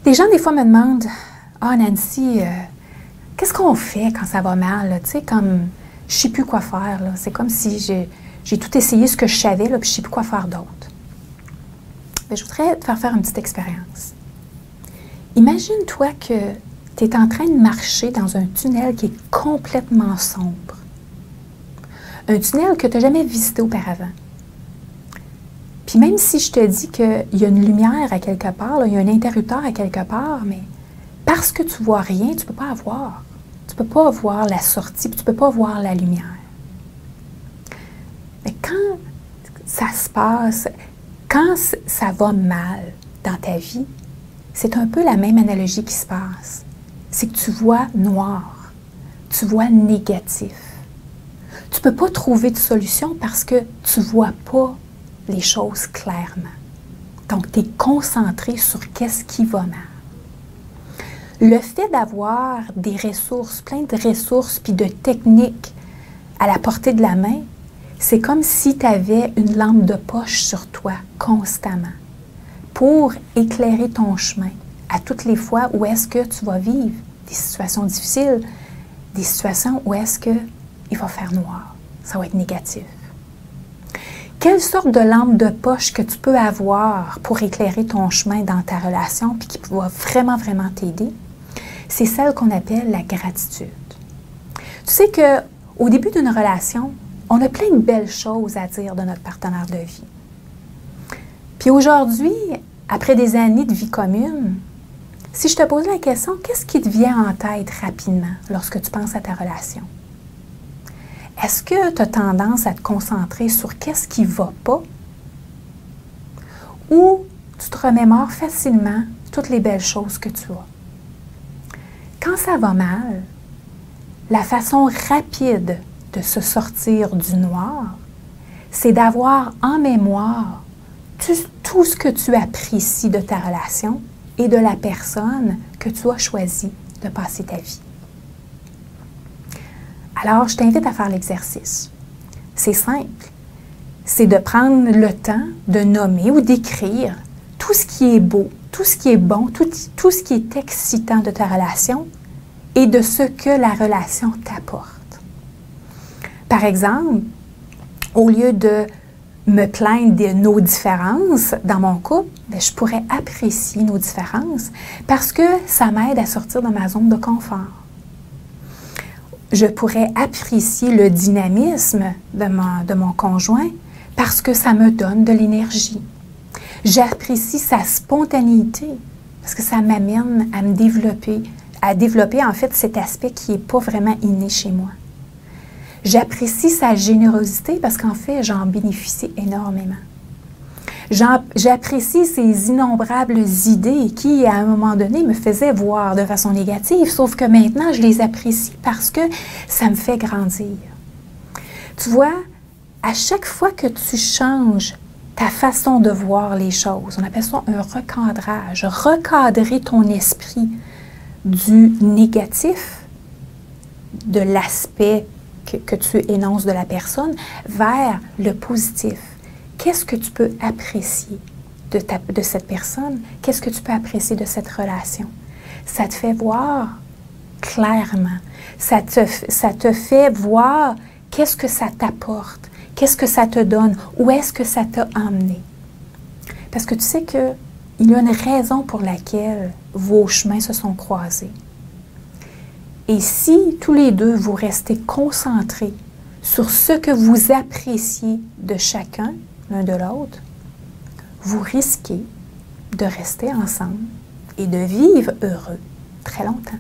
Les gens, des fois, me demandent « Ah, Nancy, qu'est-ce qu'on fait quand ça va mal? » Tu sais, comme je ne sais plus quoi faire. C'est comme si j'ai tout essayé ce que je savais, là, puis je ne sais plus quoi faire d'autre. Je voudrais te faire une petite expérience. Imagine-toi que tu es en train de marcher dans un tunnel qui est complètement sombre. Un tunnel que tu n'as jamais visité auparavant. Puis même si je te dis qu'il y a une lumière à quelque part, là, il y a un interrupteur à quelque part, mais parce que tu ne vois rien, tu ne peux pas avoir. Tu ne peux pas voir la sortie, puis tu ne peux pas voir la lumière. Mais quand ça se passe, quand ça va mal dans ta vie, c'est un peu la même analogie qui se passe. C'est que tu vois noir, tu vois négatif. Tu ne peux pas trouver de solution parce que tu ne vois pas les choses clairement. Donc, tu es concentré sur qu'est-ce qui va mal. Le fait d'avoir des ressources, plein de ressources puis de techniques à la portée de la main, c'est comme si tu avais une lampe de poche sur toi constamment pour éclairer ton chemin à toutes les fois où est-ce que tu vas vivre des situations difficiles, des situations où est-ce qu'il va faire noir, ça va être négatif. Quelle sorte de lampe de poche que tu peux avoir pour éclairer ton chemin dans ta relation puis qui va vraiment, vraiment t'aider? C'est celle qu'on appelle la gratitude. Tu sais qu'au début d'une relation, on a plein de belles choses à dire de notre partenaire de vie. Puis aujourd'hui, après des années de vie commune, si je te pose la question, qu'est-ce qui te vient en tête rapidement lorsque tu penses à ta relation? Est-ce que tu as tendance à te concentrer sur qu'est-ce qui ne va pas? Ou tu te remémores facilement toutes les belles choses que tu as? Quand ça va mal, la façon rapide de se sortir du noir, c'est d'avoir en mémoire tout ce que tu apprécies de ta relation et de la personne que tu as choisi de passer ta vie. Alors, je t'invite à faire l'exercice. C'est simple. C'est de prendre le temps de nommer ou d'écrire tout ce qui est beau, tout ce qui est bon, tout ce qui est excitant de ta relation et de ce que la relation t'apporte. Par exemple, au lieu de me plaindre de nos différences dans mon couple, bien, je pourrais apprécier nos différences parce que ça m'aide à sortir de ma zone de confort. Je pourrais apprécier le dynamisme de mon conjoint parce que ça me donne de l'énergie. J'apprécie sa spontanéité parce que ça m'amène à développer en fait cet aspect qui n'est pas vraiment inné chez moi. J'apprécie sa générosité parce qu'en fait, j'en bénéficie énormément. J'apprécie ses innombrables idées qui, à un moment donné, me faisaient voir de façon négative, sauf que maintenant, je les apprécie parce que ça me fait grandir. Tu vois, à chaque fois que tu changes ta façon de voir les choses, on appelle ça un recadrage, recadrer ton esprit du négatif, de l'aspect que tu énonces de la personne, vers le positif. Qu'est-ce que tu peux apprécier de cette personne? Qu'est-ce que tu peux apprécier de cette relation? Ça te fait voir clairement. Ça te fait voir qu'est-ce que ça t'apporte, qu'est-ce que ça te donne, où est-ce que ça t'a emmené. Parce que tu sais qu'il y a une raison pour laquelle vos chemins se sont croisés. Et si tous les deux, vous restez concentrés sur ce que vous appréciez de chacun, l'un de l'autre, vous risquez de rester ensemble et de vivre heureux très longtemps.